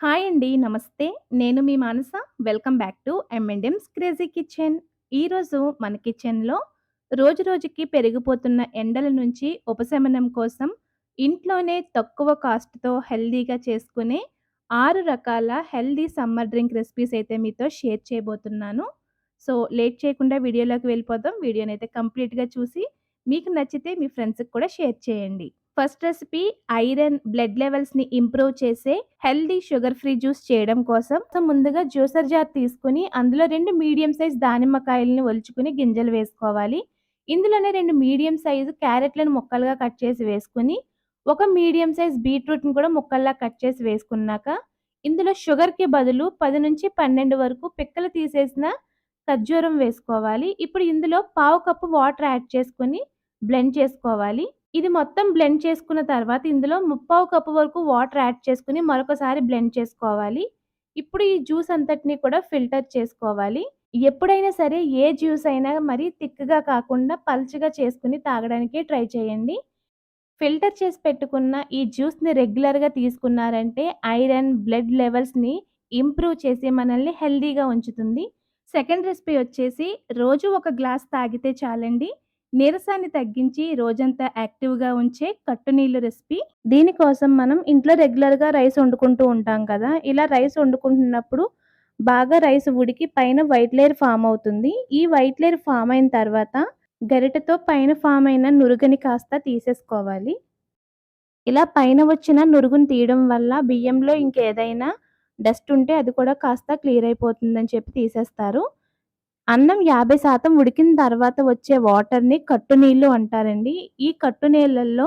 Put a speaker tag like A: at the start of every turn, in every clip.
A: Hi అండి. నమస్తే. నేను మీ Manasa. Welcome back to M&M's crazy kitchen. ఈరోజు మన కిచెన్‌లో రోజురోజుకి పెరిగిపోతున్న ఎండల నుంచి ఉపశమనం కోసం ఇంట్లోనే తక్కువ కాస్ట్‌తో హెల్తీగా చేసుకునే 6 రకాల హెల్తీ సమ్మర్ డ్రింక్ రెసిపీస్ అయితే మీతో షేర్ చేయబోతున్నాను. సో, లేట్ చేయకుండా వీడియోలోకి వెళ్ళిపోదాం. వీడియోనైతే కంప్లీట్‌గా చూసి మీకు నచ్చితే మీ ఫ్రెండ్స్‌కి కూడా షేర్ చేయండి. ఫస్ట్ రెసిపీ ఐరన్, బ్లడ్ లెవెల్స్‌ని ఇంప్రూవ్ చేసే హెల్తీ షుగర్ ఫ్రీ జ్యూస్ చేయడం కోసం ముందుగా జ్యూసర్ జార్ తీసుకొని అందులో 2 మీడియం సైజ్ దానిమ్మకాయలని ఒలుచుకొని గింజలు వేసుకోవాలి. ఇందులోనే 2 మీడియం సైజు క్యారెట్‌లను ముక్కలుగా కట్ చేసి వేసుకొని, ఒక మీడియం సైజ్ బీట్రూట్‌ని కూడా ముక్కల్లా కట్ చేసి వేసుకున్నాక, ఇందులో షుగర్‌కి బదులు 10-12 వరకు పిక్కలు తీసేసిన ఖర్జూరం వేసుకోవాలి. ఇప్పుడు ఇందులో పావు కప్పు వాటర్ యాడ్ చేసుకొని బ్లెండ్ చేసుకోవాలి. ఇది మొత్తం బ్లెండ్ చేసుకున్న తర్వాత ఇందులో ముప్పావు కప్పు వరకు వాటర్ యాడ్ చేసుకొని మరొకసారి బ్లెండ్ చేసుకోవాలి. ఇప్పుడు ఈ జ్యూస్ అంతటిని కూడా ఫిల్టర్ చేసుకోవాలి. ఎప్పుడైనా సరే ఏ జ్యూస్ అయినా మరీ థిక్‌గా కాకుండా పల్చగా చేసుకొని తాగడానికే ట్రై చేయండి. ఫిల్టర్ చేసి పెట్టుకున్న ఈ జ్యూస్‌ని రెగ్యులర్‌గా తీసుకున్నారంటే ఐరన్, బ్లడ్ లెవెల్స్‌ని ఇంప్రూవ్ చేసి మనల్ని హెల్తీగా ఉంచుతుంది. సెకండ్ రెసిపీ వచ్చేసి రోజు ఒక గ్లాస్ తాగితే చాలండి. నీరసాన్ని తగ్గించి రోజంతా యాక్టివ్‌గా ఉంచే కట్టు నీళ్లు రెసిపీ. దీనికోసం మనం ఇంట్లో రెగ్యులర్‌గా రైస్ వండుకుంటూ ఉంటాం కదా! ఇలా రైస్ వండుకుంటున్నప్పుడు బాగా రైస్ ఉడికి పైన వైట్ లేయర్ ఫార్మ్ అవుతుంది. ఈ వైట్ లేయర్ ఫార్మ్ అయిన తర్వాత గరిటెతో పైన ఫార్మ్ అయిన నురుగని కాస్త తీసేసుకోవాలి. ఇలా పైన వచ్చిన నురుగుని తీయడం వల్ల బియ్యంలో ఇంకేదైనా డస్ట్ ఉంటే అది కూడా కాస్త క్లియర్ అయిపోతుందని చెప్పి తీసేస్తారు. అన్నం 50% ఉడికిన తర్వాత వచ్చే వాటర్‌ని కట్టు నీళ్లు అంటారండి. ఈ కట్టు నీళ్లల్లో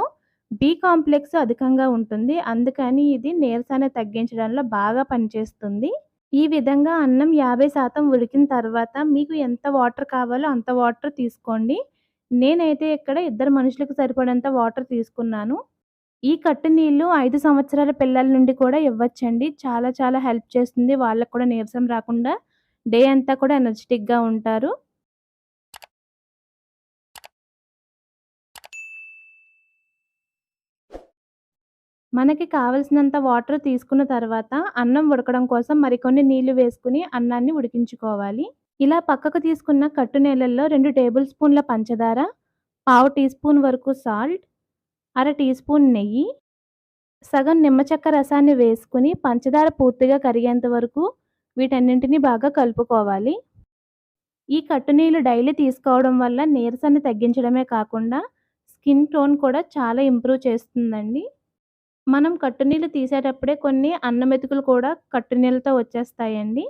A: బి కాంప్లెక్స్ అధికంగా ఉంటుంది. అందుకని ఇది నీరసాన్ని తగ్గించడంలో బాగా పనిచేస్తుంది. ఈ విధంగా అన్నం 50% ఉడికిన తర్వాత మీకు ఎంత వాటర్ కావాలో అంత వాటర్ తీసుకోండి. నేనైతే ఇక్కడ ఇద్దరు మనుషులకు సరిపడేంత వాటర్ తీసుకున్నాను. ఈ కట్టు నీళ్లు 5 సంవత్సరాల పిల్లల నుండి కూడా ఇవ్వచ్చండి. చాలా చాలా హెల్ప్ చేస్తుంది. వాళ్ళకి కూడా నీరసం రాకుండా డే అంతా కూడా ఎనర్జిటిక్‌గా ఉంటారు. మనకి కావాల్సినంత వాటర్ తీసుకున్న తర్వాత అన్నం ఉడకడం కోసం మరికొన్ని నీళ్లు వేసుకొని అన్నాన్ని ఉడికించుకోవాలి. ఇలా పక్కకు తీసుకున్న కట్టు నీళ్ళల్లో 2 టేబుల్ స్పూన్ల పంచదార, పావు టీ స్పూన్ వరకు సాల్ట్, అర టీ స్పూన్ నెయ్యి, సగం నిమ్మ చెక్క రసాన్ని వేసుకొని పంచదార పూర్తిగా కరిగేంత వరకు వీటన్నింటిని బాగా కలుపుకోవాలి. ఈ కట్టు నీళ్లు డైలీ తీసుకోవడం వల్ల నీరసాన్ని తగ్గించడమే కాకుండా స్కిన్ టోన్ కూడా చాలా ఇంప్రూవ్ చేస్తుందండి. మనం కట్టు నీళ్లు తీసేటప్పుడే కొన్ని అన్నం మెతుకులు కూడా కట్టు నీళ్ళతో వచ్చేస్తాయండి.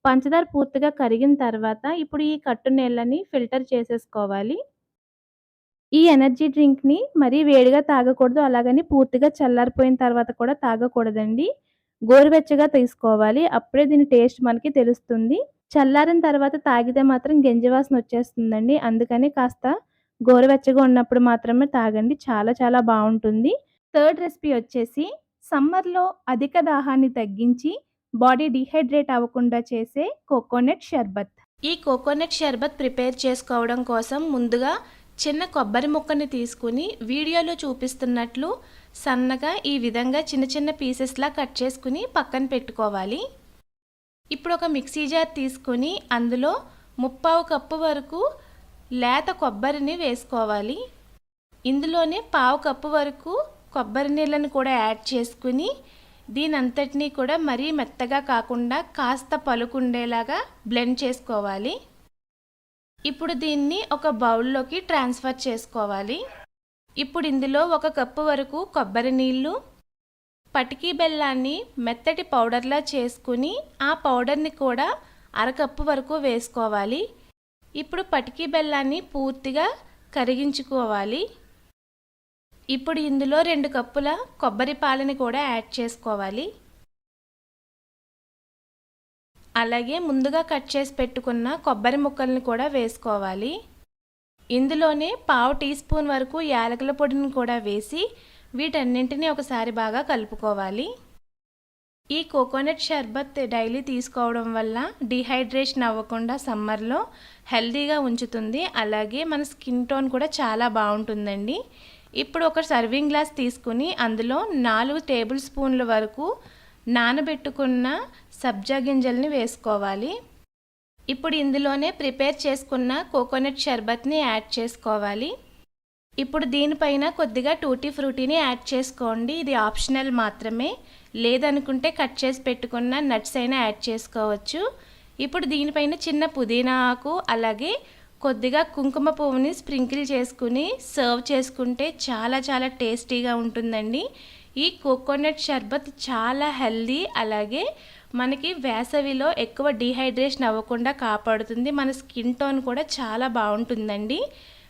A: పంచదార పూర్తిగా కరిగిన తర్వాత ఇప్పుడు ఈ కట్టు నీళ్ళని ఫిల్టర్ చేసేసుకోవాలి. ఈ ఎనర్జీ డ్రింక్‌ని మరీ వేడిగా తాగకూడదు. అలాగని పూర్తిగా చల్లారిపోయిన తర్వాత కూడా తాగకూడదండి. గోరువెచ్చగా తీసుకోవాలి. అప్పుడే దీని టేస్ట్ మనకి తెలుస్తుంది. చల్లారిన తర్వాత తాగితే మాత్రం గెంజి వాసన వచ్చేస్తుందండి. అందుకని కాస్త గోరువెచ్చగా ఉన్నప్పుడు మాత్రమే తాగండి. చాలా చాలా బావుంటుంది. థర్డ్ రెసిపీ వచ్చేసి సమ్మర్‌లో అధిక దాహాన్ని తగ్గించి బాడీ డీహైడ్రేట్ అవ్వకుండా చేసే కోకోనట్ షర్బత్. ఈ కోకోనట్ షర్బత్ ప్రిపేర్ చేసుకోవడం కోసం ముందుగా చిన్న కొబ్బరి ముక్కని తీసుకుని వీడియోలో చూపిస్తున్నట్లు సన్నగా ఈ విధంగా చిన్న చిన్న పీసెస్లా కట్ చేసుకుని పక్కన పెట్టుకోవాలి. ఇప్పుడు ఒక మిక్సీ జార్ తీసుకొని అందులో ముప్పావు కప్పు వరకు లేత కొబ్బరిని వేసుకోవాలి. ఇందులోనే పావు కప్పు వరకు కొబ్బరి నీళ్ళని కూడా యాడ్ చేసుకుని దీనంతటినీ కూడా మరీ మెత్తగా కాకుండా కాస్త పలుకుండేలాగా బ్లెండ్ చేసుకోవాలి. ఇప్పుడు దీన్ని ఒక బౌల్లోకి ట్రాన్స్ఫర్ చేసుకోవాలి. ఇప్పుడు ఇందులో ఒక కప్పు వరకు కొబ్బరి నీళ్ళు, పటికి బెల్లాన్ని మెత్తటి పౌడర్లా చేసుకుని ఆ పౌడర్ని కూడా అరకప్పు వరకు వేసుకోవాలి. ఇప్పుడు పటికి బెల్లాన్ని పూర్తిగా కరిగించుకోవాలి. ఇప్పుడు ఇందులో 2 కప్పుల కొబ్బరి పాలని కూడా యాడ్ చేసుకోవాలి. అలాగే ముందుగా కట్ చేసి పెట్టుకున్న కొబ్బరి ముక్కల్ని కూడా వేసుకోవాలి. ఇందులోనే పావు టీ స్పూన్ వరకు యాలకుల పొడిని కూడా వేసి వీటన్నింటినీ ఒకసారి బాగా కలుపుకోవాలి. ఈ కోకోనట్ షర్బత్ డైలీ తీసుకోవడం వల్ల డీహైడ్రేషన్ అవ్వకుండా సమ్మర్లో హెల్తీగా ఉంచుతుంది. అలాగే మన స్కిన్ టోన్ కూడా చాలా బాగుంటుందండి. ఇప్పుడు ఒక సర్వింగ్ గ్లాస్ తీసుకుని అందులో 4 టేబుల్ స్పూన్ల వరకు నానబెట్టుకున్న సబ్జా గింజల్ని వేసుకోవాలి. ఇప్పుడు ఇందులోనే ప్రిపేర్ చేసుకున్న కోకోనట్ షర్బత్ని యాడ్ చేసుకోవాలి. ఇప్పుడు దీనిపైన కొద్దిగా టూటీ ఫ్రూటీని యాడ్ చేసుకోండి. ఇది ఆప్షనల్ మాత్రమే. లేదనుకుంటే కట్ చేసి పెట్టుకున్న నట్స్ అయినా యాడ్ చేసుకోవచ్చు. ఇప్పుడు దీనిపైన చిన్న పుదీనా ఆకు అలాగే కొద్దిగా కుంకుమ పువ్వుని స్ప్రింకిల్ చేసుకుని సర్వ్ చేసుకుంటే చాలా చాలా టేస్టీగా ఉంటుందండి. ఈ కోకోనట్ షర్బత్ చాలా హెల్దీ, అలాగే మనకి వేసవిలో ఎక్కువ డీహైడ్రేషన్ అవ్వకుండా కాపాడుతుంది. మన స్కిన్ టోన్ కూడా చాలా బాగుంటుందండి.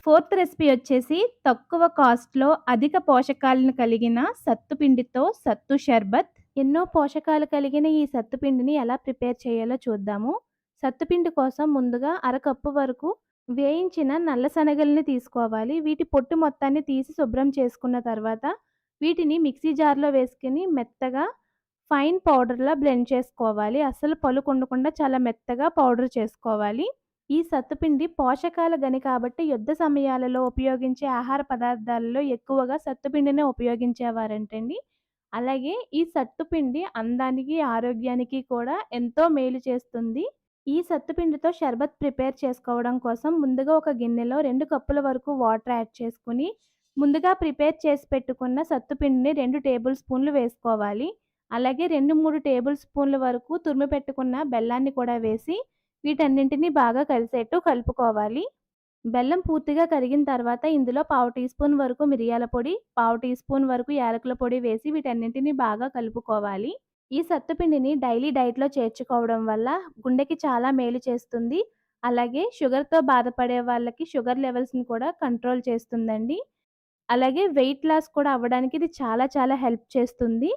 A: ఫోర్త్ రెసిపీ వచ్చేసి తక్కువ కాస్ట్‌లో అధిక పోషకాలను కలిగిన సత్తుపిండితో సత్తు షర్బత్. ఎన్నో పోషకాలు కలిగిన ఈ సత్తుపిండిని ఎలా ప్రిపేర్ చేయాలో చూద్దాము. సత్తుపిండి కోసం ముందుగా అరకప్పు వరకు వేయించిన నల్ల శనగల్ని తీసుకోవాలి. వీటి పొట్టు మొత్తాన్ని తీసి శుభ్రం చేసుకున్న తర్వాత వీటిని మిక్సీ జార్‌లో వేసుకొని మెత్తగా ఫైన్ పౌడర్‌లా బ్లెండ్ చేసుకోవాలి. అస్సలు పలుకుండకుండా చాలా మెత్తగా పౌడర్ చేసుకోవాలి. ఈ సత్తుపిండి పోషకాల గని కాబట్టి యుద్ధ సమయాలలో ఉపయోగించే ఆహార పదార్థాలలో ఎక్కువగా సత్తుపిండినే ఉపయోగించేవారంటండి. అలాగే ఈ సత్తుపిండి అందానికి, ఆరోగ్యానికి కూడా ఎంతో మేలు చేస్తుంది. ఈ సత్తుపిండితో షర్బత్ ప్రిపేర్ చేసుకోవడం కోసం ముందుగా ఒక గిన్నెలో 2 కప్పుల వరకు వాటర్ యాడ్ చేసుకొని, ముందుగా ప్రిపేర్ చేసి పెట్టుకున్న సత్తుపిండిని 2 టేబుల్ స్పూన్లు వేసుకోవాలి. అలాగే 2, 3 టేబుల్ స్పూన్ల వరకు తురిమి పెట్టుకున్న బెల్లాన్ని కూడా వేసి వీటన్నింటిని బాగా కలిసేట్టు కలుపుకోవాలి. బెల్లం పూర్తిగా కరిగిన తర్వాత ఇందులో పావు టీ స్పూన్ వరకు మిరియాల పొడి, పావు టీ స్పూన్ వరకు యాలకుల పొడి వేసి వీటన్నింటిని బాగా కలుపుకోవాలి. ఈ సత్తుపిండిని డైలీ డైట్‌లో చేర్చుకోవడం వల్ల గుండెకి చాలా మేలు చేస్తుంది. అలాగే షుగర్‌తో బాధపడే వాళ్ళకి షుగర్ లెవెల్స్‌ని కూడా కంట్రోల్ చేస్తుందండి. అలాగే వెయిట్ లాస్ కూడా అవ్వడానికి ఇది చాలా చాలా హెల్ప్ చేస్తుంది.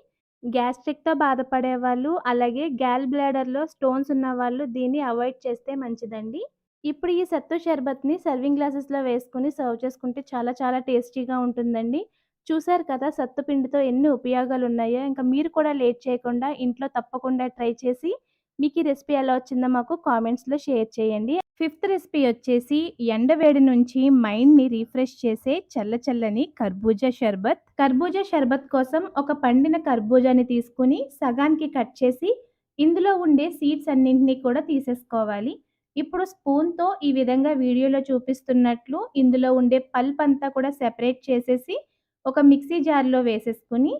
A: గ్యాస్ట్రిక్‌తో బాధపడేవాళ్ళు, అలాగే గాల్ బ్లాడర్‌లో స్టోన్స్ ఉన్నవాళ్ళు దీన్ని అవాయిడ్ చేస్తే మంచిదండి. ఇప్పుడు ఈ సత్తు షర్బత్‌ని సర్వింగ్ గ్లాసెస్‌లో వేసుకొని సర్వ్ చేసుకుంటే చాలా చాలా టేస్టీగా ఉంటుందండి. చూసారు కదా సత్తు పిండితో ఎన్ని ఉపయోగాలున్నాయో. ఇంక మీరు కూడా లేట్ చేయకుండా ఇంట్లో తప్పకుండా ట్రై చేసి మీకు ఈ రెసిపీ ఎలా వచ్చిందో మాకు కామెంట్స్‌లో షేర్ చేయండి. ఫిఫ్త్ రెసిపీ వచ్చేసి ఎండవేడి నుంచి మైండ్‌ని రిఫ్రెష్ చేసే చల్ల చల్లని కర్బూజా షర్బత్. కర్బూజా షర్బత్ కోసం ఒక పండిన కర్బూజాని తీసుకొని సగానికి కట్ చేసి ఇందులో ఉండే సీడ్స్ అన్నింటిని కూడా తీసేసుకోవాలి. ఇప్పుడు స్పూన్‌తో ఈ విధంగా వీడియోలో చూపిస్తున్నట్లు ఇందులో ఉండే పల్ప్ అంతా కూడా సెపరేట్ చేసేసి ఒక మిక్సీ జార్‌లో వేసేసుకొని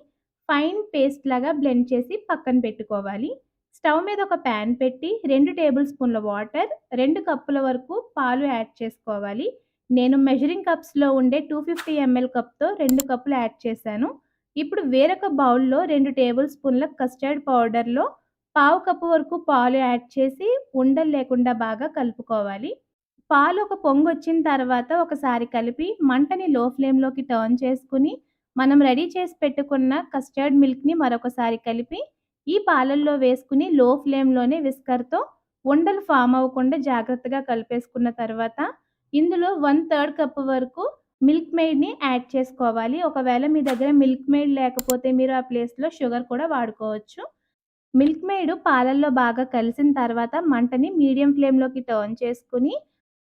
A: ఫైన్ పేస్ట్ లాగా బ్లెండ్ చేసి పక్కన పెట్టుకోవాలి. స్టవ్ మీద ఒక ప్యాన్ పెట్టి 2 టేబుల్ స్పూన్ల వాటర్, 2 కప్పుల వరకు పాలు యాడ్ చేసుకోవాలి. నేను మెజరింగ్ కప్స్‌లో ఉండే 250 ఎంఎల్ కప్‌తో 2 కప్పులు యాడ్ చేశాను. ఇప్పుడు వేరొక బౌల్‌లో 2 టేబుల్ స్పూన్ల కస్టర్డ్ పౌడర్‌లో పావు కప్పు వరకు పాలు యాడ్ చేసి ఉండలు లేకుండా బాగా కలుపుకోవాలి. పాలు ఒక పొంగొచ్చిన తర్వాత ఒకసారి కలిపి మంటని లో ఫ్లేమ్‌లోకి టర్న్ చేసుకొని, మనం రెడీ చేసి పెట్టుకున్న కస్టర్డ్ మిల్క్‌ని మరొకసారి కలిపి, ఈ పాలల్లో వేసుకొని లో ఫ్లేమ్‌లోనే విస్కర్‌తో ఉండలు ఫార్మ్ అవ్వకుండా జాగ్రత్తగా కలిపేసుకున్న తర్వాత, ఇందులో 1/3 కప్ వరకు మిల్క్ మెయిడ్‌ని యాడ్ చేసుకోవాలి. ఒకవేళ మీ దగ్గర మిల్క్ మెయిడ్ లేకపోతే మీరు ఆ ప్లేస్‌లో షుగర్ కూడా వాడుకోవచ్చు. మిల్క్ మెయిడ్ పాలల్లో బాగా కలిసిన తర్వాత మంటని మీడియం ఫ్లేమ్‌లోకి టర్న్ చేసుకొని,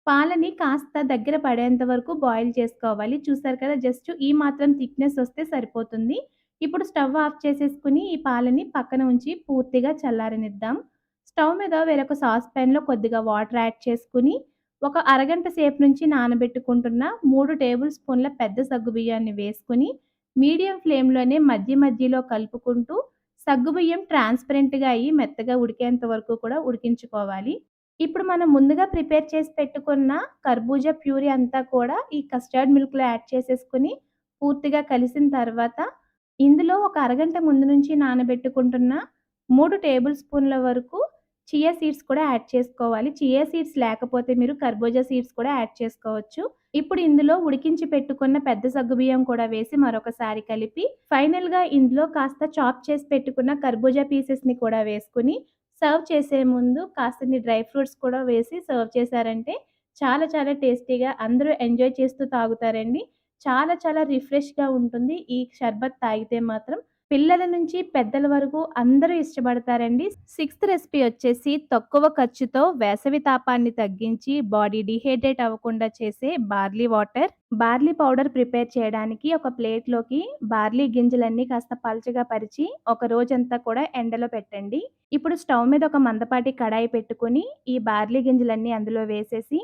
A: పాలని కాస్త దగ్గర పడేంత వరకు బాయిల్ చేసుకోవాలి. చూసారు కదా! జస్ట్ ఈ మాత్రం థిక్‌నెస్ వస్తే సరిపోతుంది. ఇప్పుడు స్టవ్ ఆఫ్ చేసేసుకొని ఈ పాలని పక్కన ఉంచి పూర్తిగా చల్లారనిద్దాం. స్టవ్ మీద వేరొక సాస్ పాన్‌లో కొద్దిగా వాటర్ యాడ్ చేసుకొని, ఒక అరగంట సేపు నుంచి నానబెట్టుకుంటున్న 3 టేబుల్ స్పూన్ల పెద్ద సగ్గుబియ్యాన్ని వేసుకొని, మీడియం ఫ్లేమ్‌లోనే మధ్య మధ్యలో కలుపుకుంటూ సగ్గుబియ్యం ట్రాన్స్‌పరెంట్‌గా అయ్యి మెత్తగా ఉడికేంత వరకు కూడా ఉడికించుకోవాలి. ఇప్పుడు మనం ముందుగా ప్రిపేర్ చేసి పెట్టుకున్న కర్బూజా ప్యూరీ అంతా కూడా ఈ కస్టర్డ్ మిల్క్‌లో యాడ్ చేసేసుకొని పూర్తిగా కలిసిన తర్వాత, ఇందులో ఒక అరగంట ముందు నుంచి నానబెట్టుకుంటున్న 3 టేబుల్ స్పూన్ల వరకు చియా సీడ్స్ కూడా యాడ్ చేసుకోవాలి. చియా సీడ్స్ లేకపోతే మీరు కర్బూజా సీడ్స్ కూడా యాడ్ చేసుకోవచ్చు. ఇప్పుడు ఇందులో ఉడికించి పెట్టుకున్న పెద్ద సగ్గుబియ్యం కూడా వేసి మరొకసారి కలిపి, ఫైనల్‌గా ఇందులో కాస్త చాప్ చేసి పెట్టుకున్న కర్బూజా పీసెస్‌ని కూడా వేసుకొని, సర్వ్ చేసే ముందు కాస్తన్ని డ్రై ఫ్రూట్స్ కూడా వేసి సర్వ్ చేశారంటే చాలా చాలా టేస్టీగా అందరూ ఎంజాయ్ చేస్తూ తాగుతారండి. చాలా చాలా రిఫ్రెష్‌గా ఉంటుంది ఈ షర్బత్ తాగితే మాత్రం. పిల్లల నుంచి పెద్దల వరకు అందరూ ఇష్టపడతారండి. సిక్స్త్ రెసిపీ వచ్చేసి తక్కువ ఖర్చుతో వేసవి తాపాన్ని తగ్గించి బాడీ డీహైడ్రేట్ అవ్వకుండా చేసే barley water. Barley powder prepare చేయడానికి ఒక ప్లేట్‌లోకి బార్లీ గింజలన్నీ కాస్త పల్చగా పరిచి ఒక రోజంతా కూడా ఎండలో పెట్టండి. ఇప్పుడు స్టవ్ మీద ఒక మందపాటి కడాయి పెట్టుకొని ఈ బార్లీ గింజలన్నీ అందులో వేసేసి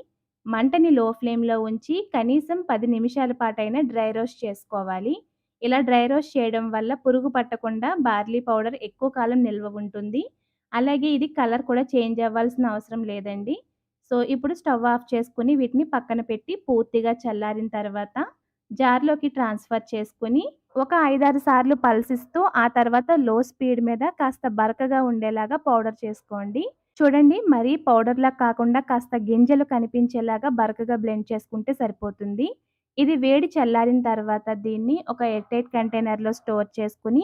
A: మంటని లో ఫ్లేమ్‌లో ఉంచి కనీసం 10 నిమిషాల పాటైనా డ్రై రోస్ట్ చేసుకోవాలి. ఇలా డ్రై రోస్ట్ చేయడం వల్ల పురుగు పట్టకుండా బార్లీ పౌడర్ ఎక్కువ కాలం నిల్వ ఉంటుంది. అలాగే ఇది కలర్ కూడా చేంజ్ అవ్వాల్సిన అవసరం లేదండి. సో, ఇప్పుడు స్టవ్ ఆఫ్ చేసుకొని వీటిని పక్కన పెట్టి పూర్తిగా చల్లారిన తర్వాత జార్‌లోకి ట్రాన్స్‌ఫర్ చేసుకొని ఒక 5, 6 సార్లు పల్సిస్తూ ఆ తర్వాత లో స్పీడ్ మీద కాస్త బరకగా ఉండేలాగా పౌడర్ చేసుకోండి. చూడండి మరీ పౌడర్‌లా కాకుండా కాస్త గింజలు కనిపించేలాగా బరకగా బ్లెండ్ చేసుకుంటే సరిపోతుంది. ఇది వేడి చల్లారిన తర్వాత దీన్ని ఒక ఎయిర్ టైట్ కంటైనర్‌లో స్టోర్ చేసుకొని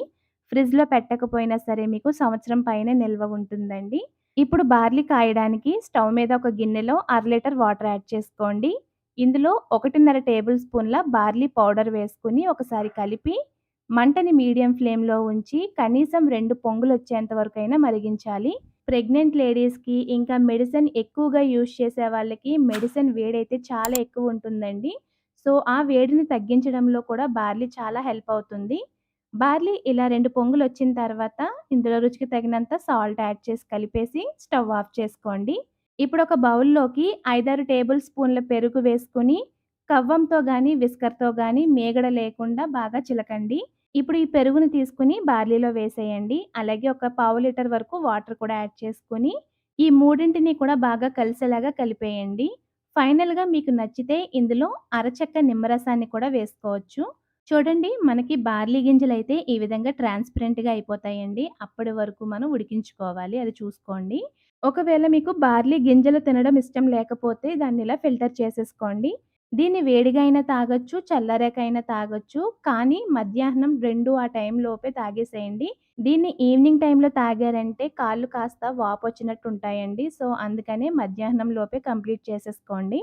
A: ఫ్రిడ్జ్‌లో పెట్టకపోయినా సరే మీకు సంవత్సరం పైనే నిల్వ ఉంటుందండి. ఇప్పుడు బార్లీ కాయడానికి స్టవ్ మీద ఒక గిన్నెలో అర లీటర్ వాటర్ యాడ్ చేసుకోండి. ఇందులో 1.5 టేబుల్ స్పూన్ల బార్లీ పౌడర్ వేసుకొని ఒకసారి కలిపి మంటని మీడియం ఫ్లేమ్‌లో ఉంచి కనీసం 2 పొంగులొచ్చేంత వరకైనా మరిగించాలి. ప్రెగ్నెంట్ లేడీస్‌కి ఇంకా మెడిసిన్ ఎక్కువగా యూజ్ చేసే వాళ్ళకి మెడిసిన్ వేడైతే చాలా ఎక్కువుంటుందండి. సో, ఆ వేడిని తగ్గించడంలో కూడా బార్లీ చాలా హెల్ప్ అవుతుంది. బార్లీ ఇలా 2 పొంగులొచ్చిన తర్వాత ఇందులో రుచికి తగినంత సాల్ట్ యాడ్ చేసి కలిపేసి స్టవ్ ఆఫ్ చేసుకోండి. ఇప్పుడొక బౌల్‌లోకి 5, 6 టేబుల్ స్పూన్ల పెరుగు వేసుకొని కవ్వంతో గానీ, విస్కర్‌తో గానీ మీగడ లేకుండా బాగా చిలకండి. ఇప్పుడు ఈ పెరుగుని తీసుకొని బార్లీలో వేసేయండి. అలాగే ఒక పావు లీటర్ వరకు వాటర్ కూడా యాడ్ చేసుకొని, ఈ మూడింటిని కూడా బాగా కలిసేలాగా కలిపేయండి. ఫైనల్‌గా మీకు నచ్చితే ఇందులో అరచెక్క నిమ్మరసాన్ని కూడా వేసుకోవచ్చు. చూడండి మనకి బార్లీ గింజలైతే ఈ విధంగా ట్రాన్స్‌పరెంట్‌గా అయిపోతాయండి. అప్పటి వరకు మనం ఉడికించుకోవాలి. అది చూసుకోండి. ఒకవేళ మీకు బార్లీ గింజలు తినడం ఇష్టం లేకపోతే దాన్నిలా ఫిల్టర్ చేసేసుకోండి. దీన్ని వేడిగా అయినా తాగొచ్చు, చల్లారాక అయినా తాగొచ్చు. కానీ మధ్యాహ్నం 2 ఆ టైం లోపే తాగేసేయండి. దీన్ని ఈవినింగ్ టైంలో తాగారంటే కాళ్ళు కాస్త వాపొచ్చినట్టు ఉంటాయండి. సో, అందుకనే మధ్యాహ్నం లోపే కంప్లీట్ చేసేసుకోండి.